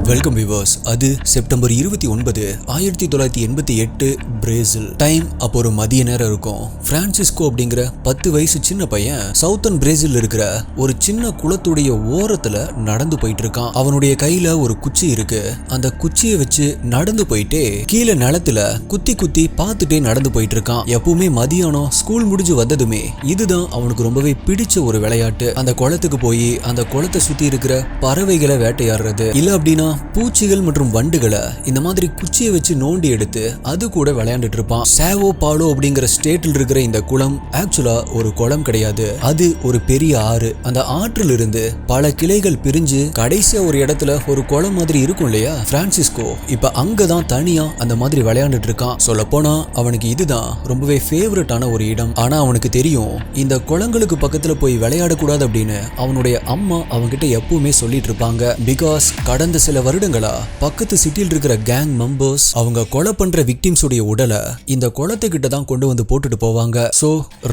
Welcome viewers. அது September 29, 1988 Brazil. Time அப்போ ஒரு மதிய நேரம் இருக்கும். பிரான்சிஸ்கோ அப்படிங்கிற 10 வயசு சின்ன பையன் சவுத்தன் பிரேசில் இருக்கிற ஒரு சின்ன குளத்துடைய ஓரத்துல நடந்து போயிட்டு இருக்கான். அவனுடைய கையில ஒரு குச்சி இருக்கு. அந்த குச்சியை வச்சு நடந்து போயிட்டே கீழே நிலத்துல குத்தி குத்தி பார்த்துட்டே நடந்து போயிட்டு இருக்கான். எப்பவுமே மதியானம் ஸ்கூல் முடிஞ்சு வந்ததுமே இதுதான் அவனுக்கு ரொம்பவே பிடிச்ச ஒரு விளையாட்டு. அந்த குளத்துக்கு போய் அந்த குளத்தை சுத்தி இருக்கிற பறவைகளை வேட்டையாடுறது, இல்ல அப்படின்னா பூச்சிகள் மற்றும் வண்டுகளை இந்த மாதிரி குச்சியை வச்சு நோண்டி எடுத்து அது கூட விளையாண்டுட்டு இருப்பான். சாவோ பாலோ அப்படிங்கிற ஸ்டேட்டில் இருக்கிற இந்த குளம் ஆக்சுவலா ஒரு குளம் கிடையாது, அது ஒரு பெரிய ஆறு. அந்த ஆற்றில் இருந்து பல கிளைகள் பிரிஞ்சு கடைசியா ஒரு இடத்துல ஒரு குளம் மாதிரி இருக்கும் இல்லையா. பிரான்சிஸ்கோ இப்ப அங்கதான் தனியா அந்த மாதிரி விளையாண்டுட்டு இருக்கான். சொல்ல போனா அவனுக்கு இதுதான் ரொம்பவே ஃபேவரட்டான ஒரு இடம். ஆனா அவனுக்கு தெரியும் இந்த குளங்களுக்கு பக்கத்துல போய் விளையாடக்கூடாது அப்படின்னு அவனுடைய அம்மா அவன்கிட்ட எப்பவுமே சொல்லிட்டு இருப்பாங்க. பிகாஸ் கடந்த சில வருடங்களா பக்கத்து சிட்டியில் இருக்கிற கேங் மெம்பர்ஸ் அவங்க கொலை பண்ற விக்டிம்ஸ் உடைய உடலை இந்த குளத்துக்கிட்ட தான் கொண்டு வந்து போட்டுட்டு போவாங்க. So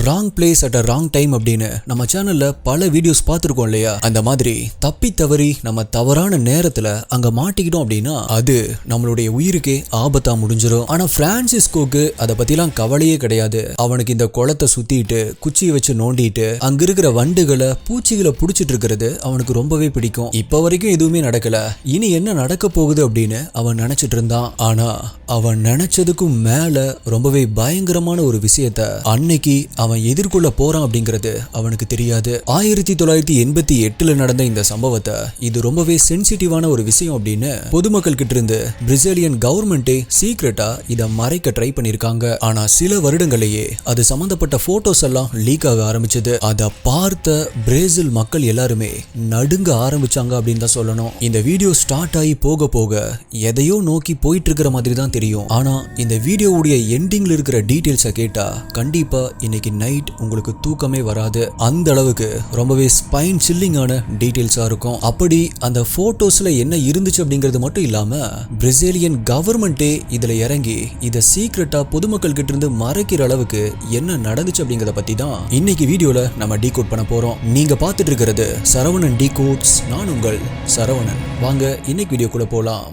wrong place at a wrong time அப்படின்னு நம்ம சேனல்ல பல வீடியோஸ் பார்த்திருக்கோம் இல்லையா. அந்த மாதிரி தப்பி தவறி நம்ம தவறான நேரத்துல அங்க மாட்டிக்கிட்டோம் அப்படின்னா அது நம்மளுடைய உயிருக்கே ஆபத்தா முடிஞ்சிடும். ஆனா பிரான்சிஸ்கோக்கு அதை பத்திலாம் கவலையே கிடையாது. அவனுக்கு இந்த குளத்தை சுத்திட்டு குச்சியை வச்சு நோண்டிட்டு அங்க இருக்கிற வண்டுகளை பூச்சிகளை புடிச்சிட்டு இருக்கிறது அவனுக்கு ரொம்பவே பிடிக்கும். இப்ப வரைக்கும் எதுவுமே நடக்கல, இனி என்ன நடக்க போகுது அப்படின்னு அவன் நினைச்சிட்டு இருந்தான். ஆனா அவன் நினைச்சதுக்கும் மேல ரொம்பவே பயங்கரமான ஒரு விஷயத்த அன்னைக்கு அவன் எதிர்கொள்ள போறான் அப்படிங்கிறது அவனுக்கு தெரியாது. 1988 நடந்த இந்த சம்பவத்தை இது ரொம்பவே சென்சிட்டிவான ஒரு விஷயம் அப்படின்னு பொதுமக்கள் கிட்ட இருந்து பிரேசிலியன் கவர்மெண்டே சீக்ரெட்டா இதை மறைக்க ட்ரை பண்ணிருக்காங்க. ஆனா சில வருடங்களையே அது சம்பந்தப்பட்ட போட்டோஸ் எல்லாம் லீக் ஆக ஆரம்பிச்சது. அதை பார்த்த பிரேசில் மக்கள் எல்லாருமே நடுங்க ஆரம்பிச்சாங்க அப்படின்னு தான் சொல்லணும். இந்த வீடியோ ஸ்டார்ட் ஆகி போக போக எதையோ நோக்கி போயிட்டு இருக்கிற மாதிரி தான் தெரியும். ஆனா இந்த வீடியோவுடைய எண்டிங்ல இருக்கிற டீடைல்ஸை கேட்டா கண்டிப்பா இன்னைக்கு நைட் உங்களுக்கு தூக்கமே வராது. அந்த அளவுக்கு ரொம்பவே ஸ்பைன் சில்லிங்கான டீடைல்ஸா இருக்கும். அப்படி அந்த போட்டோஸ்ல என்ன இருந்துச்சு அப்படிங்கிறது மட்டும் இல்லாம பிரேசிலியன் கவர்மெண்டே இதுல இறங்கி இதை சீக்ரெட்டா பொதுமக்கள் கிட்ட இருந்து மறைக்கிற அளவுக்கு என்ன நடந்துச்சு அப்படிங்கறத பத்தி தான் இன்னைக்கு வீடியோல நம்ம டீகோட் பண்ண போறோம். நீங்க பார்த்துட்டு இருக்கிறது சரவணன் டீகோட்ஸ். நான் உங்கள் சரவணன். வாங்க இன்னைக்கு வீடியோக்குள்ள போலாம்.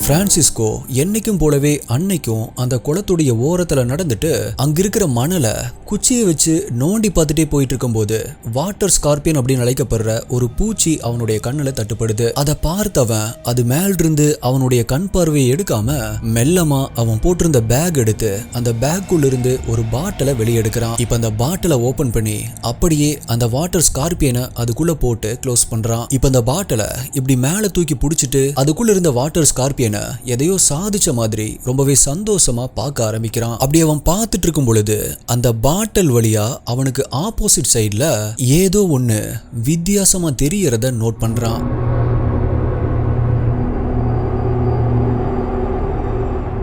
பிரான்சிஸ்கோ என்னைக்கும் போலவே அன்னைக்கும் அந்த குளத்துடைய ஓரத்துல நடந்துட்டு அங்க இருக்கிற மணலை குச்சியை வச்சு நோண்டி பார்த்துட்டே போயிட்டு இருக்கும்போது வாட்டர் ஸ்கார்பியன் அப்படின்னு அழைக்கப்படுற ஒரு பூச்சி அவனுடைய கண்ணுல தட்டுப்படுது. அதை பார்த்தவன் அது மேல இருந்து அவனுடைய கண் பார்வையை எடுக்காம மெல்லமா அவன் போட்டிருந்த பேக் எடுத்து அந்த பேக்குள்ள இருந்து ஒரு பாட்டிலை வெளியே எடுக்கிறான். இப்ப அந்த பாட்டிலை ஓபன் பண்ணி அப்படியே அந்த வாட்டர் ஸ்கார்பியனை அதுக்குள்ள போட்டு க்ளோஸ் பண்றான். இப்ப அந்த பாட்டிலை இப்படி மேல தூக்கி பிடிச்சிட்டு அதுக்குள்ள இருந்த வாட்டர் ஸ்கார்பியனை எதையோ சாதிச்ச மாதிரி ரொம்பவே சந்தோஷமா பார்க்க ஆரம்பிக்கிறான். அப்படி அவன் பார்த்துட்டு இருக்கும் பொழுது அந்த பாட்டில் வழியா அவனுக்கு ஆப்போசிட் சைட்ல ஏதோ ஒண்ணு வித்தியாசமா தெரியறத நோட் பண்றான்.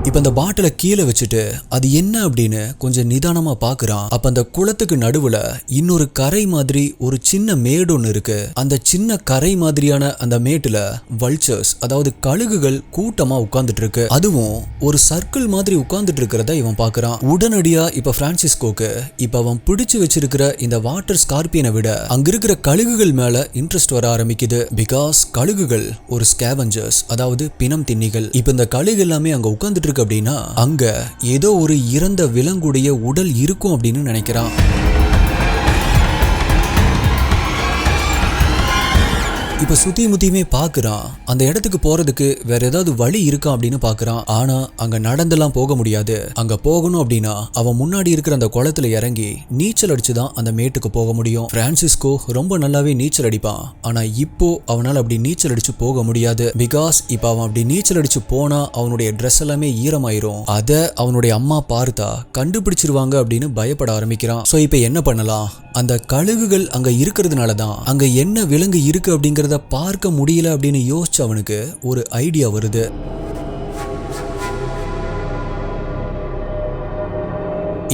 இப்ப அந்த பாட்டில கீழே வச்சுட்டு அது என்ன அப்படின்னு கொஞ்சம் நிதானமா பாக்குறான். அப்ப அந்த குளத்துக்கு நடுவுல இன்னொரு கரை மாதிரி ஒரு சின்ன மேடு ஒண்ணு இருக்கு. அந்த சின்ன கரை மாதிரியான அந்த மேட்டுல வல்ச்சர்ஸ், அதாவது கழுகுகள் கூட்டமா உட்கார்ந்துட்டு இருக்கு. அதுவும் ஒரு சர்க்கிள் மாதிரி உட்கார்ந்துட்டு இருக்கிறத இவன் பாக்குறான். உடனடியா இப்ப பிரான்சிஸ்கோக்கு இப்ப அவன் பிடிச்சு வச்சிருக்கிற இந்த வாட்டர் ஸ்கார்பியனை விட அங்க இருக்கிற கழுகுகள் மேல இன்ட்ரெஸ்ட் வர ஆரம்பிக்குது. பிகாஸ் கழுகுகள் ஒரு ஸ்கேவஞ்சர்ஸ், அதாவது பிணம் தின்னிகள். இப்ப இந்த கழுகு எல்லாமே அங்க உட்கார்ந்துட்டு இருக்கு அப்படின்னா அங்க ஏதோ ஒரு இறந்த விலங்குடைய உடல் இருக்கும் அப்படின்னு நினைக்கிறான். இப்ப சுத்தி முத்தியுமே பாக்குறான். அந்த இடத்துக்கு போறதுக்கு வேற ஏதாவது வழி இருக்கா அப்படின்னு பாக்குறான். ஆனா அங்க நடந்தெல்லாம் போக முடியாது. அங்க போகணும் அப்படின்னா அவன் முன்னாடி இருக்கிற அந்த குளத்துல இறங்கி நீச்சல் அடிச்சுதான் அந்த மேட்டுக்கு போக முடியும். பிரான்சிஸ்கோ ரொம்ப நல்லாவே நீச்சல் அடிப்பான். ஆனா இப்போ அவனால அப்படி நீச்சல் அடிச்சு போக முடியாது. பிகாஸ் இப்ப அவன் அப்படி நீச்சல் அடிச்சு போனா அவனுடைய ட்ரெஸ் எல்லாமே ஈரமாயிரும். அத அவனுடைய அம்மா பார்த்தா கண்டுபிடிச்சிருவாங்க அப்படின்னு பயப்பட ஆரம்பிக்கிறான். சோ இப்ப என்ன பண்ணலாம்? அந்த கழுகுகள் அங்க இருக்கிறதுனாலதான் அங்க என்ன விலங்கு இருக்கு அப்படிங்கறத பார்க்க முடியல அப்படின்னு யோசிச்சு அவனுக்கு ஒரு ஐடியா வருது.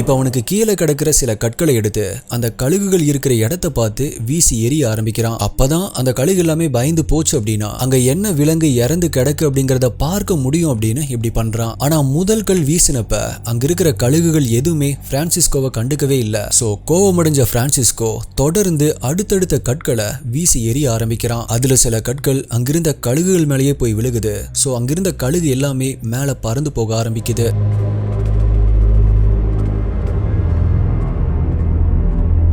இப்ப அவனுக்கு கீழே கிடக்கிற சில கற்களை எடுத்து அந்த கழுகுகள் இருக்கிற இடத்த பார்த்து வீசி எரிய ஆரம்பிக்கிறான். அப்பதான் அந்த கழுகு எல்லாமே பயந்து போச்சு அப்படின்னா அங்க என்ன விலங்கு இறந்து கிடக்கு அப்படிங்கறத பார்க்க முடியும் அப்படின்னு இப்படி பண்றான். ஆனா முதல் கல் வீசினப்ப அங்க இருக்கிற கழுகுகள் எதுவுமே பிரான்சிஸ்கோவை கண்டுக்கவே இல்ல. சோ கோவமடைஞ்ச பிரான்சிஸ்கோ தொடர்ந்து அடுத்தடுத்த கற்களை வீசி எரிய ஆரம்பிக்கிறான். அதுல சில கற்கள் அங்கிருந்த கழுகுகள் மேலேயே போய் விழுகுது. சோ அங்கிருந்த கழுகு எல்லாமே மேல பறந்து போக ஆரம்பிக்குது.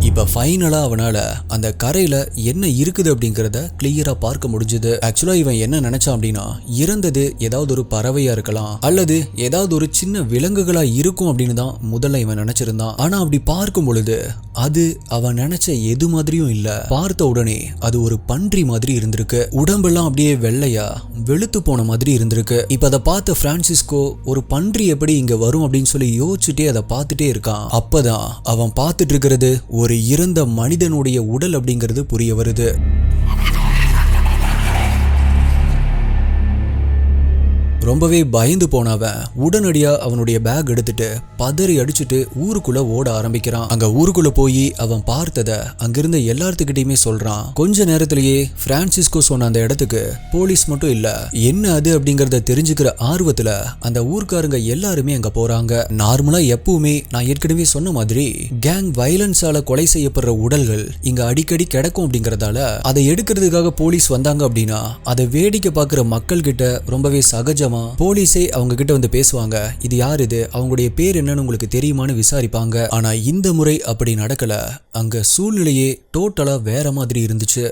இப்ப ஃபைனலா அவனால அந்த கரையில என்ன இருக்குது அப்படிங்கறத கிளியரா பார்க்க முடிஞ்சது. ஆக்சுவலா இவன் என்ன நினைச்சான் அப்படின்னா இறந்தது ஏதாவது ஒரு பறவையா இருக்கலாம் அல்லது ஏதாவது ஒரு சின்ன விலங்குகளா இருக்கும் அப்படின்னு தான் முதல்ல இவன் நினைச்சிருந்தான். ஆனா அப்படி பார்க்கும் பொழுது அது அவன் நினைச்ச எது மாதிரியும் இல்ல. பார்த்த உடனே அது ஒரு பன்றி மாதிரி இருந்திருக்கு. உடம்பெல்லாம் அப்படியே வெள்ளையா வெளுத்து போன மாதிரி இருந்திருக்கு. இப்ப அதை பார்த்த பிரான்சிஸ்கோ ஒரு பன்றி எப்படி இங்க வரும் அப்படின்னு சொல்லி யோசிச்சுட்டே அதை பார்த்துட்டே இருக்கான். அப்பதான் அவன் பார்த்துட்டு இருக்கிறது ஒரு இறந்த மனிதனுடைய உடல் அப்படிங்கிறது புரிய வருது. ரொம்பவே பயந்து போனவன் உடனடியா அவனுடைய பேக் எடுத்துட்டு பதறி அடிச்சுட்டு ஊருக்குள்ள ஓட ஆரம்பிக்கிறான். அங்க ஊருக்குள்ள போய் அவன் பார்த்தத அங்கிருந்த எல்லாத்துக்கிட்டையுமே சொல்றான். கொஞ்ச நேரத்திலேயே பிரான்சிஸ்கோ சொன்ன அந்த இடத்துக்கு போலீஸ் மட்டும் இல்ல, என்ன அது அப்படிங்கறத தெரிஞ்சுக்கிற ஆர்வத்துல அந்த ஊர்க்காரங்க எல்லாருமே அங்க போறாங்க. நார்மலா எப்பவுமே நான் ஏற்கனவே சொன்ன மாதிரி கேங் வயலன்ஸால கொலை செய்யப்படுற உடல்கள் இங்க அடிக்கடி கிடக்கும் அப்படிங்கறதால அதை எடுக்கிறதுக்காக போலீஸ் வந்தாங்க அப்படின்னா அதை வேடிக்கை பார்க்கிற மக்கள் கிட்ட ரொம்பவே சகஜமா போலீஸே அவங்க கிட்ட வந்து பேசுவாங்க. இது யார், இது அவங்களுடைய பேர் என்னன்னு உங்களுக்கு தெரியுமான்னு விசாரிப்பாங்க. ஆனா இந்த முறை அப்படி நடக்கல. அங்க சூழ்நிலையே டோட்டலா வேற மாதிரி இருந்துச்சு.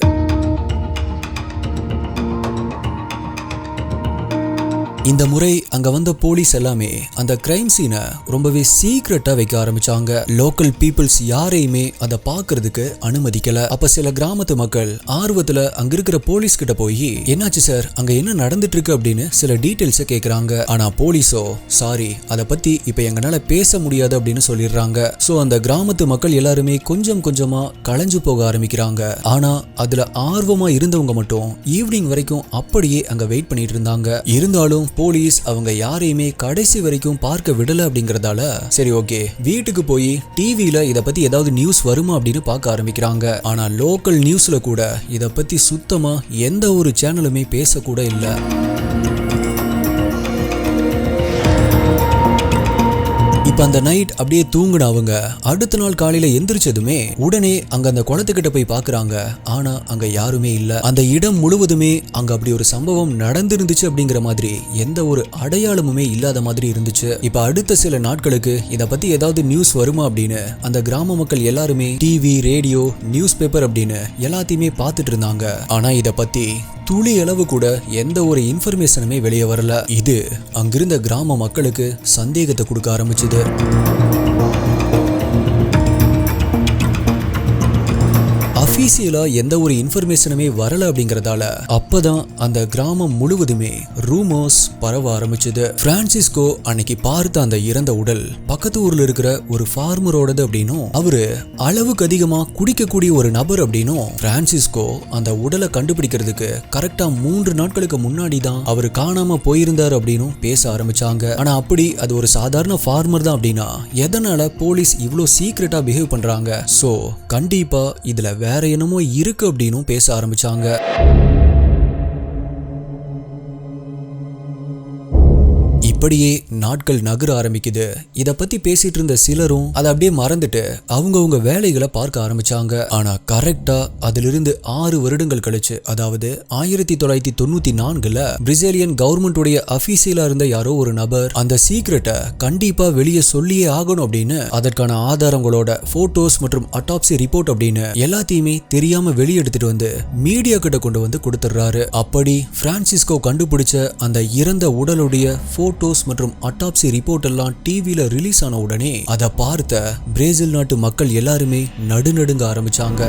இந்த முறை அங்க வந்த போலீஸ் எல்லாமே அந்த கிரைம் சீனை ரொம்பவே சீக்ரெட்டா வைக்க ஆரம்பிச்சாங்க. லோக்கல் பீப்புள்ஸ் யாரையுமே அதை பாக்குறதுக்கு அனுமதிக்கல. அப்ப சில கிராமத்து மக்கள் ஆர்வத்துல அங்க இருக்கிற போலீஸ் கிட்ட போய் என்னாச்சு சார், அங்க என்ன நடந்துட்டு இருக்கு அப்படின்னு சில டீடைல்ஸை கேக்குறாங்க. ஆனா போலீஸோ சாரி, அதை பத்தி இப்ப எங்கனால பேச முடியாது அப்படின்னு சொல்லிடுறாங்க. சோ அந்த கிராமத்து மக்கள் எல்லாருமே கொஞ்சம் கொஞ்சமா களைஞ்சு போக ஆரம்பிக்கிறாங்க. ஆனா அதுல ஆர்வமா இருந்தவங்க மட்டும் ஈவினிங் வரைக்கும் அப்படியே அங்க வெயிட் பண்ணிட்டு இருந்தாங்க. இருந்தாலும் போலீஸ் அவங்க யாரையுமே கடைசி வரைக்கும் பார்க்க விடல அப்படிங்கறதால சரி ஓகே வீட்டுக்கு போய் டிவில இத பத்தி ஏதாவது நியூஸ் வருமா அப்படின்னு பார்க்க ஆரம்பிக்கிறாங்க. ஆனா லோக்கல் நியூஸ்ல கூட இத பத்தி சுத்தமா எந்த ஒரு சேனலுமே பேச கூட இல்ல. இப்ப அந்த நைட் அப்படியே தூங்குன அவங்க அடுத்த நாள் காலையில எந்திரிச்சதுமே உடனே அங்க அந்த குளத்துக்கிட்ட போய் பாக்குறாங்க. ஆனா அங்க யாருமே இல்ல. அந்த இடம் முழுவதுமே அங்க அப்படி ஒரு சம்பவம் நடந்திருந்துச்சு அப்படிங்கிற மாதிரி எந்த ஒரு அடையாளமுமே இல்லாத மாதிரி இருந்துச்சு. இப்ப அடுத்த சில நாட்களுக்கு இத பத்தி ஏதாவது நியூஸ் வருமா அப்படின்னு அந்த கிராம மக்கள் எல்லாருமே டிவி, ரேடியோ, நியூஸ் பேப்பர் அப்படின்னு எல்லாத்தையுமே பார்த்துட்டு இருந்தாங்க. ஆனா இத பத்தி துளி அளவு கூட எந்த ஒரு இன்ஃபர்மேஷனுமே வெளியே வரல. இது அங்கிருந்த கிராம மக்களுக்கு சந்தேகத்தை கொடுக்க ஆரம்பிச்சது. அபிஷியலா எந்த ஒரு இன்ஃபர்மேஷனுமே வரல அப்படிங்கறதால அப்பதான் அந்த கிராமம் முழுவதுமே ரூமர்ஸ் பரவ ஆரம்பிச்சது. பிரான்சிஸ்கோ அன்னைக்கு பார்த்த அந்த இறந்த உடல் பக்கத்து ஊர்ல இருக்கிற ஒரு ஃபார்மரோடது அப்படின்னும் அவரு அளவுக்கு அதிகமா குடிக்கக்கூடிய ஒரு நபர் அப்படின்னும் பிரான்சிஸ்கோ அந்த உடலை கண்டுபிடிக்கிறதுக்கு கரெக்டா 3 நாட்களுக்கு முன்னாடி தான் அவரு காணாம போயிருந்தார் அப்படின்னும் பேச ஆரம்பிச்சாங்க. ஆனா அப்படி அது ஒரு சாதாரண ஃபார்மர் தான் அப்படின்னா எதனால போலீஸ் இவ்வளவு சீக்ரெட்டா பிஹேவ் பண்றாங்க? சோ கண்டிப்பா இதுல வேற என்னமோ இருக்கு அப்படின்னு பேச ஆரம்பிச்சாங்க. இப்படியே நாட்கள் நகர ஆரம்பிக்குது. இத பத்தி பேசிட்டு இருந்த சிலரும் அதை அப்படியே மறந்துட்டு அவங்கவுங்க வேலைகளை பார்க்க ஆரம்பிச்சாங்க. ஆனா கரெக்டா அதிலிருந்து 6 வருடங்கள் கழிச்சு, அதாவது 1994 பிரேசிலியன் கவர்மெண்ட் அபிஷியலா இருந்த யாரோ ஒரு நபர் அந்த சீக்ரெட்டை கண்டிப்பா வெளியே சொல்லியே ஆகணும் அப்படின்னு அதற்கான ஆதாரங்களோட போட்டோஸ் மற்றும் அட்டாப்சி ரிப்போர்ட் அப்படின்னு எல்லாத்தையுமே தெரியாம வெளியெடுத்துட்டு வந்து மீடியா கிட்ட கொண்டு வந்து கொடுத்துறாரு. அப்படி பிரான்சிஸ்கோ கண்டுபிடிச்ச அந்த இறந்த உடலுடைய போட்டோஸ் மற்றும் அட்டாப்சி ரிப்போர்ட் எல்லாம் டிவில ரிலீஸ் ஆன உடனே அதை பார்த்த பிரேசில் நாட்டு மக்கள் எல்லாருமே நடுநடுங்க ஆரம்பிச்சாங்க.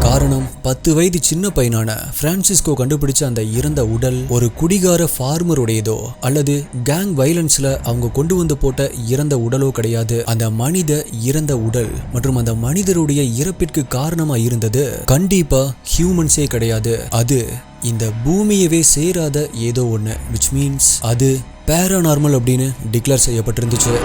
காரணம், 10 வயது சின்ன பையனான பிரான்சிஸ்கோ கண்டுபிடிச்ச அந்த இறந்த உடல் ஒரு குடிகார ஃபார்மருடையதோ அல்லது கேங் வயலன்ஸ்ல அவங்க கொண்டு வந்து போட்ட இறந்த உடலோ கிடையாது. அந்த மனித இறந்த உடல் மற்றும் அந்த மனிதருடைய இறப்பிற்கு காரணமா இருந்தது கண்டிப்பா ஹியூமன்ஸே கிடையாது. அது இந்த பூமியவே சேராத ஏதோ ஒன்று, which means அது பேரானார்மல் அப்படின்னு டிக்ளேர் செய்யப்பட்டிருந்துச்சு.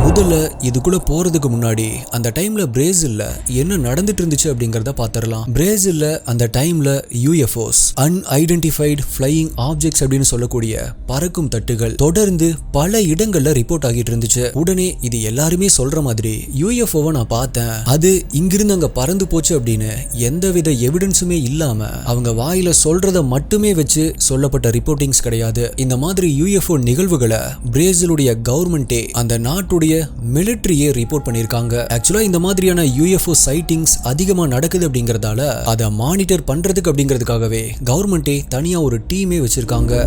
முதல்ல இதுக்குள்ள போறதுக்கு முன்னாடி அந்த டைம்ல பிரேசில்ல என்ன நடந்துட்டு இருந்துச்சு அப்படிங்கறத பாத்திரலாம். பிரேசில்ல அந்த டைம்ல UFOs அன்ஐடென்டிஃபைடு ஃப்ளையிங் ஆப்ஜெக்ட்ஸ் அப்படின்னு சொல்லக்கூடிய பறக்கும் தட்டுகள் தொடர்ந்து பல இடங்கள்ல ரிப்போர்ட் ஆகிட்டு இருந்துச்சு. உடனே இது எல்லாருமே சொல்ற மாதிரி UFOவை நான் பார்த்தேன், அது இங்கிருந்து அங்க பறந்து போச்சு அப்படின்னு எந்தவித எவிடன்ஸுமே இல்லாம அவங்க வாயில சொல்றத மட்டுமே வச்சு சொல்லப்பட்ட ரிப்போர்ட்டிங்ஸ் கிடையாது. இந்த மாதிரி UFO நிகழ்வுகளை பிரேசிலுடைய கவர்மெண்டே அந்த நாட்டுடைய மிலிட்டரியே ரிப்போர்ட் பண்ணிருக்காங்க. ஆக்சுவலா இந்த மாதிரியான UFO சைட்டிங்ஸ் அதிகமா நடக்குது அப்படிங்கறதால அதை மானிட்டர் பண்றதுக்கு அப்படிங்கிறதுக்காகவே கவர்மெண்டே தனியா ஒரு டீமே வச்சிருக்காங்க.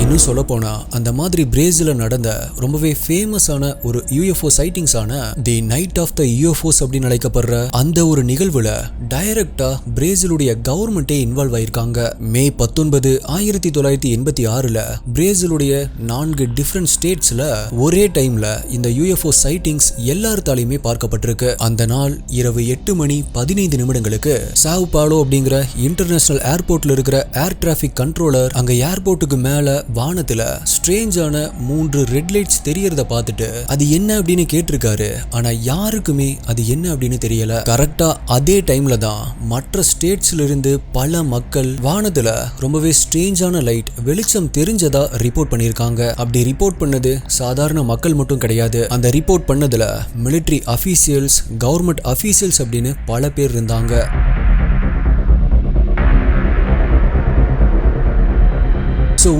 இன்னும் சொல்ல போனா அந்த மாதிரி பிரேசில நடந்த ரொம்பவே ஃபேமஸான ஒரு UFO சைட்டிங்ஸான the night of the UFOs அப்படின்னு அழைக்கப்படுற அந்த ஒரு நிகழ்வுல டைரக்டா பிரேசிலுடைய கவர்மெண்டே இன்வால்வ் ஆயிருக்காங்க. மே 19, 1986 பிரேசிலுடைய 4 டிஃபரண்ட் ஸ்டேட்ஸ்ல ஒரே டைம்ல இந்த UFO சைட்டிங்ஸ் எல்லாத்தாலையுமே பார்க்கப்பட்டிருக்கு. அந்த நாள் இரவு 8:15 சாவ் பாலோ அப்படிங்கிற இன்டர்நேஷனல் ஏர்போர்ட்ல இருக்கிற ஏர் டிராபிக் கண்ட்ரோலர் அங்க ஏர்போர்ட்டுக்கு மேல வானத்துல ஸ்ட்ரேஞ்சான 3 ரெட் லைட்ஸ் தெரியறத பார்த்துட்டு அது என்ன அப்படின்னு கேட்டிருக்காரு. ஆனா யாருக்குமே அது என்ன அப்படின்னு தெரியல. கரெக்டா அதே டைம்ல தான் மற்ற ஸ்டேட்ஸ்ல இருந்து பல மக்கள் வானத்துல ரொம்பவே ஸ்ட்ரேஞ்சான லைட் வெளிச்சம் தெரிஞ்சதா ரிப்போர்ட் பண்ணிருக்காங்க. அப்படி ரிப்போர்ட் பண்ணது சாதாரண மக்கள் மட்டும் கிடையாது. அந்த ரிப்போர்ட் பண்ணதுல மிலிட்டரி அபிஷியல்ஸ், கவர்மெண்ட் அபிஷியல்ஸ் அப்படின்னு பல பேர் இருந்தாங்க.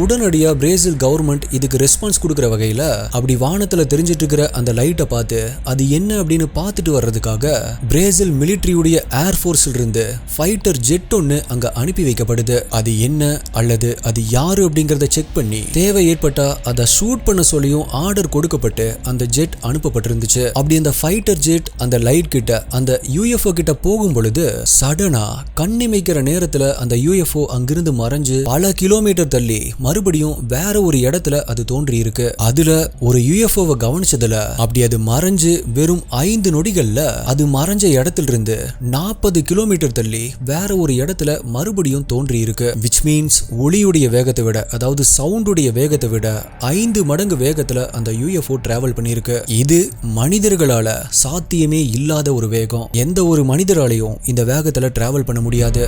உடனடியா பிரேசில் கவர்மெண்ட் இதுக்கு ரெஸ்பான்ஸ் கொடுக்கிற வகையில அப்படி வானத்துல தெரிஞ்சிட்டு இருக்கிற அந்த லைட்டை பார்த்து அது என்ன அப்படின்னு பார்த்துட்டு வர்றதுக்காக பிரேசில் மிலிட்டரியுடைய ஏர்ஃபோர்ஸ்ல இருந்து ஃபைட்டர் ஜெட் ஒன்னு அங்க அனுப்பி வைக்கப்படுது. அது என்ன அல்லது அது யாரு அப்படிங்கறத செக் பண்ணி தேவை ஏற்பட்டா அதை ஷூட் பண்ண சொல்லியும் ஆர்டர் கொடுக்கப்பட்டு அந்த ஜெட் அனுப்பப்பட்டிருந்துச்சு. அப்படி அந்த ஃபைட்டர் ஜெட் அந்த லைட் கிட்ட அந்த UFO கிட்ட போகும் பொழுது சடனா கண்ணிமைக்கிற நேரத்துல அந்த UFO அங்கிருந்து மறைஞ்சு பல கிலோமீட்டர் தள்ளி மறுபடியும் வேற ஒரு இடத்துல அது தோன்றி இருக்கு. அதுல ஒரு UFOவை கவனிச்சதுல அப்படி அது மறைஞ்சு வெறும் 5 நொடிகள்ல அது மறைஞ்ச இடத்துல இருந்து 40 கிலோமீட்டர் தள்ளி வேற ஒரு இடத்துல மறுபடியும் தோன்றி இருக்கு. which means ஒளியுடைய வேகத்தை விட, அதாவது சவுண்டுடைய வேகத்தை விட 5 மடங்கு வேகத்துல அந்த UFO டிராவல் பண்ணிருக்கு. இது மனிதர்களால சாத்தியமே இல்லாத ஒரு வேகம். எந்த ஒரு மனிதராலையும் இந்த வேகத்துல டிராவல் பண்ண முடியாது.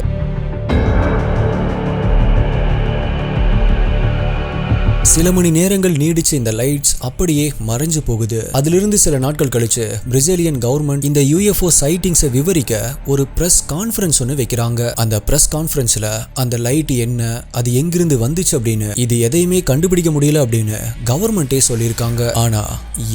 சில மணி நேரங்கள் நீடிச்ச இந்த லைட்ஸ் அப்படியே மறைஞ்சு போகுது. அதிலிருந்து சில நாட்கள் கழிச்சு பிரேசிலியன் கவர்மெண்ட் இந்த UFO சைட்டிங்ஸை விவரிக்க ஒரு பிரஸ் கான்ஃபரன்ஸ் ஒன்று வைக்கிறாங்க. அந்த பிரஸ் கான்ஃபரன்ஸ்ல அந்த லைட் என்ன, அது எங்கிருந்து வந்துச்சு அப்படின்னு இது எதையுமே கண்டுபிடிக்க முடியல அப்படின்னு கவர்மெண்டே சொல்லியிருக்காங்க. ஆனா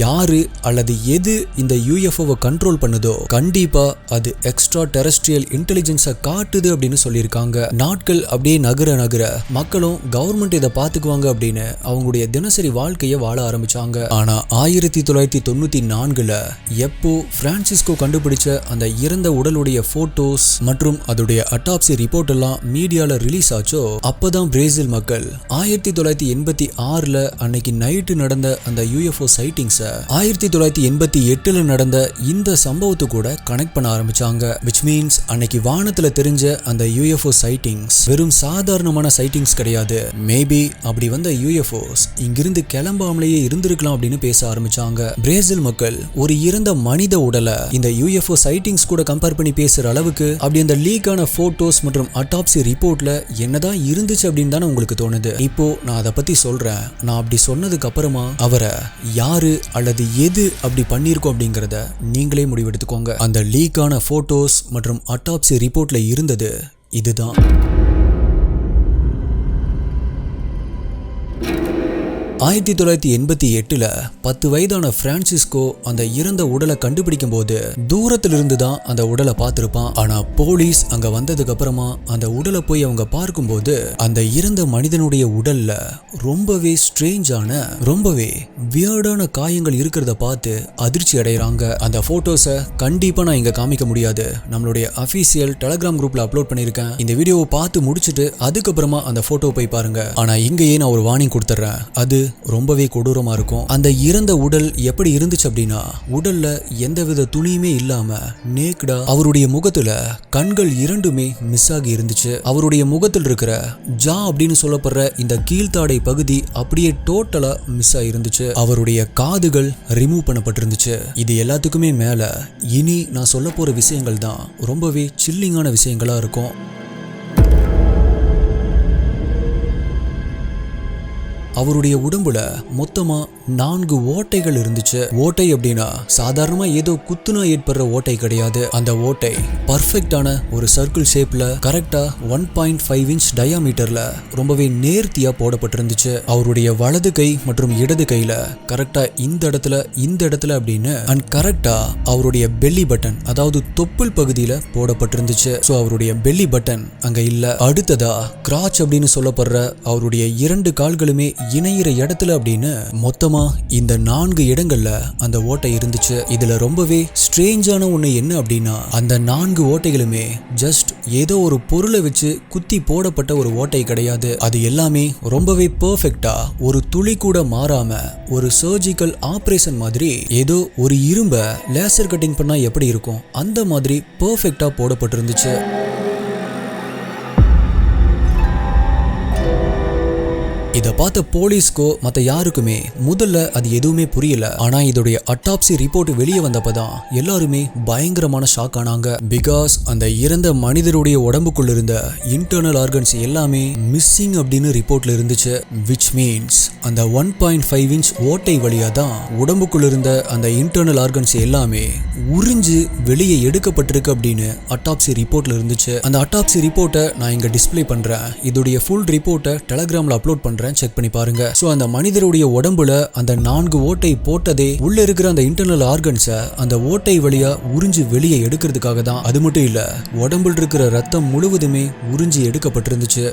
யாரு அல்லது எது இந்த UFOவை கண்ட்ரோல் பண்ணுதோ கண்டிப்பா அது எக்ஸ்ட்ரா டெரஸ்ட்ரியல் இன்டெலிஜென்ஸை காட்டுது அப்படின்னு சொல்லியிருக்காங்க. நாட்கள் அப்படியே நகர நகர மக்களும் கவர்மெண்ட் இதை பார்த்துக்குவாங்க அப்படின்னு அவங்களுடைய தினசரி வாழ்க்கையை வாழ ஆரம்பிச்சாங்க. ஆனா 1994 எப்போ பிரான்சிஸ்கோ கண்டுபிடிச்ச அந்த இறந்த உடலுடைய போட்டோஸ் மற்றும் அதோடைய அட்டாப்சி ரிப்போர்ட் எல்லாம் மீடியால ரிலீஸ் ஆச்சோ அப்பதான் பிரேசில் மக்கள் 1986 அன்னைக்கு நைட்டு நடந்த அந்த UFO சைட்டிங்ஸ 1988 நடந்த இந்த சம்பவத்து கூட கனெக்ட் பண்ண ஆரம்பிச்சாங்க. which means அன்னைக்கு வானத்துல தெரிஞ்ச அந்த UFO சைட்டிங்ஸ் வெறும் சாதாரணமான சைட்டிங்ஸ் கிடையாது. மேபி அப்படி வந்த UFO UFOs இங்கிருந்து கிளம்பாமலேயே இருந்திருக்கலாம் அப்படின்னு பேச ஆரம்பிச்சாங்க. பிரேசில் மக்கள் ஒரு இறந்த மனித உடலை இந்த UFO சைட்டிங்ஸ் கூட கம்பேர் பண்ணி பேசுற அளவுக்கு அப்படி அந்த லீக்கான போட்டோஸ் மற்றும் அட்டாப்சி ரிப்போர்ட்ல என்னதான் இருந்துச்சு அப்படின்னு தானே உங்களுக்கு தோணுது. இப்போ நான் அதை பத்தி சொல்றேன். நான் அப்படி சொன்னதுக்கு அப்புறமா அவரை யாரு அல்லது எது அப்படி பண்ணிருக்கோம் அப்படிங்கறத நீங்களே முடிவெடுத்துக்கோங்க. அந்த லீக்கான போட்டோஸ் மற்றும் அட்டாப்சி ரிப்போர்ட்ல இருந்தது இதுதான். 1988 10 வயதான பிரான்சிஸ்கோ அந்த இறந்த உடலை கண்டுபிடிக்கும் போது தூரத்திலிருந்து தான் அந்த உடலை பார்த்திருப்பான். ஆனா போலீஸ் அங்க வந்ததுக்கு அப்புறமா அந்த உடலை போய் அவங்க பார்க்கும்போது அந்த இறந்த மனிதனுடைய உடல்ல ரொம்பவே ஸ்ட்ரேஞ்சான ரொம்பவே வியர்டான காயங்கள் இருக்கிறத பார்த்து அதிர்ச்சி அடைகிறாங்க. அந்த போட்டோஸை கண்டிப்பா நான் இங்க காமிக்க முடியாது. நம்மளுடைய அபிஷியல் டெலிகிராம் குரூப்ல அப்லோட் பண்ணிருக்கேன். இந்த வீடியோவை பார்த்து முடிச்சுட்டு அதுக்கப்புறமா அந்த போட்டோ போய் பாருங்க. ஆனா இங்கேயே நான் ஒரு வார்னிங் கொடுத்துறேன். அது ரொம்பவே கொடூரமா இருக்கும். அந்த இறந்த உடல் எப்படி இருந்துச்சு அப்படின்னா உடல்ல எந்தவித துணியுமே இல்லாம நேக்கடா அவருடைய முகத்துல கண்கள் இரண்டுமே மிஸ் ஆகி இருந்துச்சு. அவருடைய முகத்தில் இருக்கிற ஜா அப்படின்னு சொல்லப்படுற இந்த கீழ்த்தாடை பகுதி அப்படியே டோட்டலா மிஸ் ஆகி இருந்துச்சு. அவருடைய காதுகள் ரிமூவ் பண்ணப்பட்டிருந்துச்சு. இது எல்லாத்துக்குமே மேல இனி நான் சொல்ல போற விஷயங்கள் தான் ரொம்பவே சில்லிங்கான விஷயங்களா இருக்கும். அவருடைய உடம்புல மொத்தமா 4 ஓட்டைகள் இருந்துச்சு. ஓட்டை அப்படின்னா சாதாரணமா ஏதோ குத்துனா ஏற்படுற ஓட்டை கிடையாது. அந்த ஓட்டை பர்ஃபெக்டான ஒரு சர்க்கிள் ஷேப்ல கரெக்டா 1.5 இன்ச் டயாமீட்டர்ல ரொம்பவே நேர்த்தியா போடப்பட்டிருந்துச்சு. அவருடைய வலது கை மற்றும் இடது கையில கரெக்டா இந்த இடத்துல அப்படின்னு அண்ட் கரெக்டா அவருடைய பெல்லி பட்டன் அதாவது தொப்புள் பகுதியில போடப்பட்டிருந்துச்சு. சோ அவருடைய பெல்லி பட்டன் அங்க இல்ல. அடுத்ததா கிராச் அப்படின்னு சொல்லப்படுற அவருடைய 2 கால்களுமே இணையிற இடத்துல அப்படின்னு மொத்தமா இந்த 4 இடங்கள்ல அந்த ஓட்டை இருந்துச்சு. இதுல ரொம்பவே ஸ்ட்ரேஞ்சான ஒண்ணு என்ன அப்படின்னா அந்த 4 ஓட்டைகளுமே ஜஸ்ட் ஏதோ ஒரு பொருளை வச்சு குத்தி போடப்பட்ட ஒரு ஓட்டை கிடையாது. அது எல்லாமே ரொம்பவே பெர்ஃபெக்ட்டா ஒரு துளி கூட மாறாம ஒரு சர்ஜிக்கல் ஆபரேஷன் மாதிரி ஏதோ ஒரு இரும்பை லேசர் கட்டிங் பண்ணா எப்படி இருக்கும் அந்த மாதிரி பெர்ஃபெக்ட்டா போடப்பட்டிருந்துச்சு. இதை பார்த்த போலீஸ்க்கோ மற்ற யாருக்குமே முதல்ல அது எதுவுமே புரியல. ஆனா இதோடைய அட்டாப்சி ரிப்போர்ட் வெளியே வந்தப்பதான் எல்லாருமே பயங்கரமான ஷாக் ஆனாங்க. பிகாஸ் அந்த இறந்த மனிதருடைய உடம்புக்குள்ள இருந்த இன்டர்னல் ஆர்கன்ஸ் எல்லாமே மிஸ்ஸிங் அப்படின்னு ரிப்போர்ட்ல இருந்துச்சு. விச் மீன்ஸ் அந்த 1.5 இன்ச் ஓட்டை வழியா தான் உடம்புக்குள்ள இருந்த அந்த இன்டர்னல் ஆர்கன்ஸ் எல்லாமே உறிஞ்சு வெளியே எடுக்கப்பட்டிருக்கு அப்படின்னு அட்டாப்சி ரிப்போர்ட்ல இருந்துச்சு. அந்த அட்டாப்சி ரிப்போர்ட்டை நான் இங்க டிஸ்பிளே பண்றேன். இதோடைய ஃபுல் ரிப்போர்ட்டை டெலிகிராம்ல அப்லோட் பண்றேன், செக் பண்ணி பாருங்க. சோ அந்த மனிதருடைய உடம்புல அந்த 4 ஓட்டை போட்டதே உள்ள இருக்கிற அந்த இன்டர்னல் ஆர்கன்ஸை அந்த ஓட்டை வழியா உறிஞ்சு வெளியே எடுக்கிறதுக்காக தான். அது மட்டும் இல்ல உடம்புல இருக்கிற ரத்தம் முழுவதுமே உறிஞ்சி எடுக்கப்பட்டிருந்துச்சு.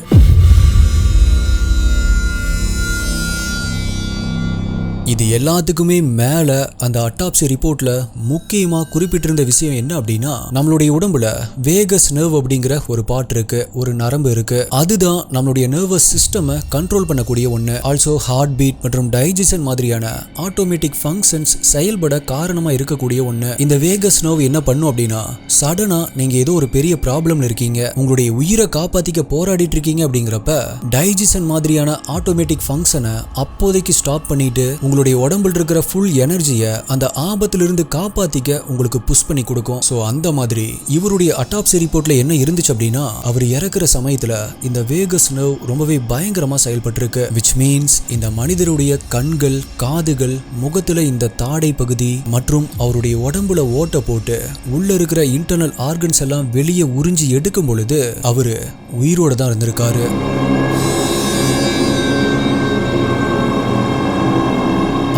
இது எல்லாத்துக்குமே மேல அந்த அட்டாப்சி ரிப்போர்ட்ல முக்கியமா குறிப்பிட்டிருந்த விஷயம் என்ன அப்படின்னா நம்மளுடைய உடம்புல வேகஸ் நர்வ் அப்படிங்கிற ஒரு பார்ட் இருக்கு, ஒரு நரம்பு இருக்கு. அதுதான் நம்மளுடைய நர்வஸ் சிஸ்டம் கண்ட்ரோல் பண்ணக்கூடிய ஒண்ணு. ஆல்சோ ஹார்ட் பீட் மற்றும் டைஜஷன் மாதிரியான ஆட்டோமேட்டிக் ஃபங்க்ஷன்ஸ் செயல்பட காரணமா இருக்கக்கூடிய ஒண்ணு. இந்த வேகஸ் நர்வ் என்ன பண்ணும் அப்படின்னா சடனா நீங்க ஏதோ ஒரு பெரிய ப்ராப்ளம்ல இருக்கீங்க, உங்களுடைய உயிரை காப்பாத்திக்க போராடிட்டு இருக்கீங்க அப்படிங்கிறப்ப டைஜஷன் மாதிரியான ஆட்டோமேட்டிக் ஃபங்க்ஷனை அப்போதைக்கு ஸ்டாப் பண்ணிட்டு உங்களுடைய உடம்புல இருக்கிற ஃபுல் எனர்ஜியை அந்த ஆபத்திலிருந்து காப்பாத்திக்க உங்களுக்கு புஷ் பண்ணி கொடுக்கும். சோ அந்த மாதிரி இவருடைய அட்டாப்சி ரிப்போர்ட்ல என்ன இருந்துச்சு அப்படின்னா அவர் இறக்குற சமயத்துல இந்த வேகஸ் நர்வ் ரொம்பவே பயங்கரமா செயல்பட்டிருக்கு. விச் மீன்ஸ் இந்த மனிதருடைய கண்கள், காதுகள், முகத்துல இந்த தாடை பகுதி மற்றும் அவருடைய உடம்புல ஓட்ட போட்டு உள்ள இருக்கிற இன்டர்னல் ஆர்கன்ஸ் எல்லாம் வெளியே உறிஞ்சி எடுக்கும் பொழுது அவரு உயிரோட தான் இருந்திருக்காரு.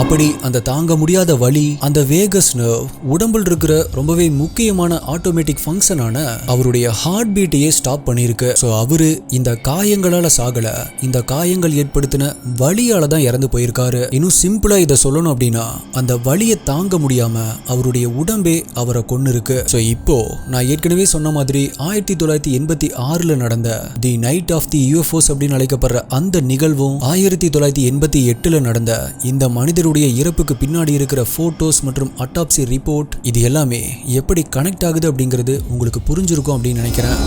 அப்படி அந்த தாங்க முடியாத வலி, அந்த வேகஸ் நர்வ் உடம்பில் இருக்கிற ரொம்பவே முக்கியமான ஆட்டோமேட்டிக் ஃபங்க்ஷனான அவருடைய ஹார்ட் பீட்டையே ஸ்டாப் பண்ணிருக்கு. ஸோ அவரு இந்த காயங்களால சாகல, இந்த காயங்கள் ஏற்படுத்தின வலியால தான் இறந்து போயிருக்காரு. இன்னும் சிம்பிளா இதை சொல்லணும் அப்படின்னா அந்த வலியை தாங்க முடியாம அவருடைய உடம்பே அவரை கொன்னு இருக்கு. ஸோ இப்போ நான் ஏற்கனவே சொன்ன மாதிரி 1986 நடந்த தி நைட் ஆஃப் தி யூஎஃப்ஓஸ் அப்படின்னு அழைக்கப்படுற அந்த நிகழ்வும் 1988 நடந்த இந்த மனிதருடைய இறப்புக்கு பின்னாடி இருக்கிற போட்டோஸ் மற்றும் அட்டாப்சி ரிப்போர்ட் இது எல்லாமே எப்படி கனெக்ட் ஆகுது அப்படிங்கிறது உங்களுக்கு புரிஞ்சிருக்கும் அப்படின்னு நினைக்கிறேன்.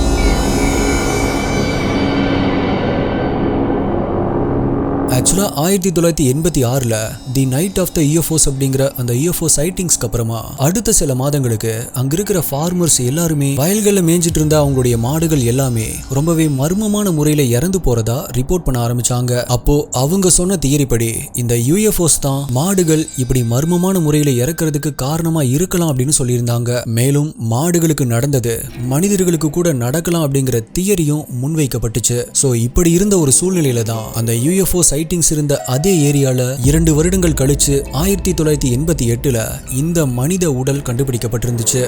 ஆக்சுவலா 1986ல தி நைட் ஆஃப் த UFOs அப்படிங்கிற அந்த UFO சைட்டிங்ஸ்க்கு அப்புறமா அடுத்த சில மாதங்களுக்கு அங்க இருக்கிற ஃபார்மர்ஸ் எல்லாருமே வயல்களில் மேய்ஞ்சிட்டு இருந்த அவங்களுடைய மாடுகள் எல்லாமே ரொம்பவே மர்மமான முறையில இறந்து போறதா ரிப்போர்ட் பண்ண ஆரம்பிச்சாங்க. அப்போ அவங்க சொன்ன தியரி படி இந்த UFOs தான் மாடுகள் இப்படி மர்மமான முறையில இறக்கிறதுக்கு காரணமா இருக்கலாம் அப்படின்னு சொல்லியிருந்தாங்க. மேலும் மாடுகளுக்கு நடந்தது மனிதர்களுக்கு கூட நடக்கலாம் அப்படிங்கிற தியரியும் முன்வைக்கப்பட்டுச்சு. சோ இப்படி இருந்த ஒரு சூழ்நிலையில தான் அந்த UFO சைட்டிங்ஸ் இருந்த அதே ஏரியால 2 வருடங்கள் கழிச்சு 1988ல இந்த மனித உடல் கண்டுபிடிக்கப்பட்டிருந்துச்சு.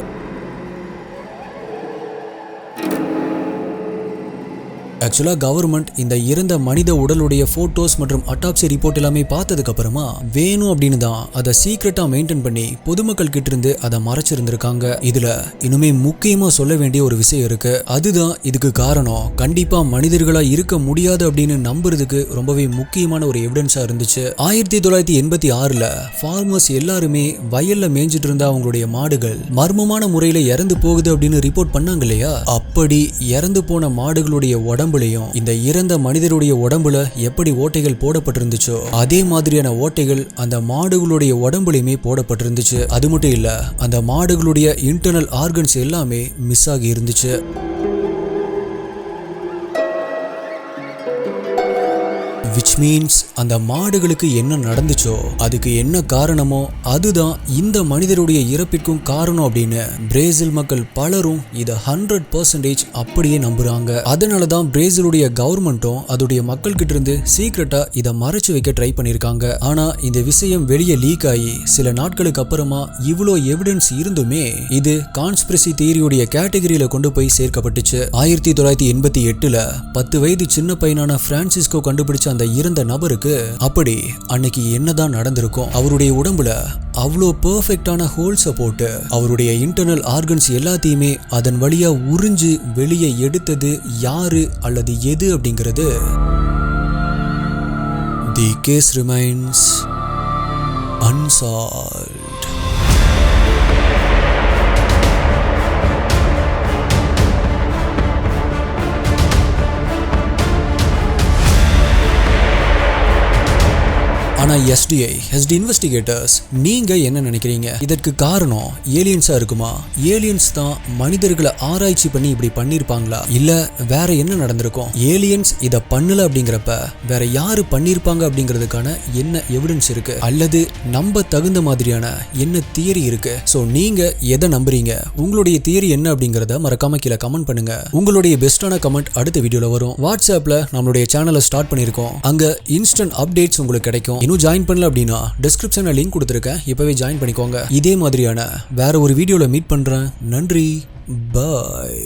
ஆக்சுவலா கவர்மெண்ட் இந்த இறந்த மனித உடலுடைய போட்டோஸ் மற்றும் அட்டாப்சி ரிப்போர்ட் எல்லாமே பார்த்ததுக்கு அப்புறமா வேணும் அப்படின்னு தான் அதை சீக்ரெட்டா மெயின்டைன் பண்ணி பொதுமக்கள் கிட்ட இருந்து அதை மறைச்சிருந்திருக்காங்க. இதுல இன்னுமே முக்கியமா சொல்ல வேண்டிய ஒரு விஷயம் இருக்கு. அதுதான் இதுக்கு காரணம் கண்டிப்பா மனிதர்களா இருக்க முடியாது அப்படின்னு நம்புறதுக்கு ரொம்பவே முக்கியமான ஒரு எவிடன்ஸா இருந்துச்சு. 1986ல ஃபார்மர்ஸ் எல்லாருமே வயல்ல மேய்ஞ்சிட்டு இருந்த அவங்களுடைய மாடுகள் மர்மமான முறையில இறந்து போகுது அப்படின்னு ரிப்போர்ட் பண்ணாங்க இல்லையா? அப்படி இறந்து போன மாடுகளுடைய உடம்புலையும் இந்த இறந்த மனிதருடைய உடம்புல எப்படி ஓட்டைகள் போடப்பட்டிருந்துச்சோ அதே மாதிரியான ஓட்டைகள் அந்த மாடுகளுடைய உடம்புலையுமே போடப்பட்டிருந்துச்சு. அது மட்டும் இல்ல, அந்த மாடுகளுடைய இன்டர்னல் ஆர்கன்ஸ் எல்லாமே மிஸ் ஆகி இருந்துச்சு. which means அந்த மாடுகளுக்கு என்ன நடந்துச்சோ அதுக்கு என்ன காரணமோ அதுதான் இந்த மனிதருடைய இறப்பிற்கும் காரணம் அப்படின்னு பிரேசில் மக்கள் பலரும் இதை 100% அப்படியே நம்புறாங்க. அதனாலதான் பிரேசிலுடைய கவர்மெண்ட்டும் அதோடைய மக்கள் கிட்ட இருந்து சீக்ரெட்டா இதை மறைச்சு வைக்க ட்ரை பண்ணிருக்காங்க. ஆனா இந்த விஷயம் வெளியே லீக் ஆகி சில நாட்களுக்கு அப்புறமா இவ்வளோ எவிடன்ஸ் இருந்துமே இது கான்ஸ்பிரசி தியரியுடைய கேட்டகரியில கொண்டு போய் சேர்க்கப்பட்டுச்சு. 1988ல 10 வயது சின்ன பையனான பிரான்சிஸ்கோ கண்டுபிடிச்ச அந்த இறந்த நபருக்கு அப்படி அன்னைக்கு என்னதான் நடந்திருக்கும்? அவருடைய உடம்புல அவ்வளோ பெர்ஃபெக்டான ஹோல்ஸை போட்டு அவருடைய இன்டர்னல் ஆர்கன்ஸ் எல்லாத்தையுமே அதன் வழியா உறிஞ்சு வெளியே எடுத்தது யாரு அல்லது எது அப்படிங்கிறது தி கேஸ் ரிமைன்ஸ் அன்சால்வ்ட். ஆனா SD இன்வெஸ்டிகேட்டர்ஸ் நீங்க என்ன நினைக்கிறீங்க? இதற்கு காரணம் ஏலியன்ஸா இருக்குமா? ஏலியன்ஸ் தான் மனிதர்களை ஆராய்ச்சி பண்ணி இப்படி பண்ணிருப்பாங்களா? இல்ல வேற என்ன நடந்திருக்கும்? ஏலியன்ஸ் இத பண்ணல அப்படிங்கிறப்ப வேற யாரு பண்ணிருப்பாங்க அப்படிங்கிறதுக்கான என்ன எவிடன்ஸ் இருக்கு? அல்லது நம்ப தகுந்த மாதிரியான என்ன தியரி இருக்கு? சோ நீங்க எதை நம்புறீங்க? உங்களுடைய தியரி என்ன அப்படிங்கறத மறக்காம கீழே கமெண்ட் பண்ணுங்க. உங்களுடைய பெஸ்டான கமெண்ட் அடுத்த வீடியோல வரும். வாட்ஸ்அப்ல நம்மளுடைய சேனலை ஸ்டார்ட் பண்ணிருக்கோம். அங்க இன்ஸ்டன்ட் அப்டேட்ஸ் உங்களுக்கு கிடைக்கும். ஜாயின் பண்ணல அப்படின்னா டிஸ்கிரிப்ஷன்ல லிங்க் கொடுத்திருக்கேன், இப்பவே ஜாயின் பண்ணிக்கோங்க. இதே மாதிரியான வேற ஒரு வீடியோல மீட் பண்றேன். நன்றி, பாய்.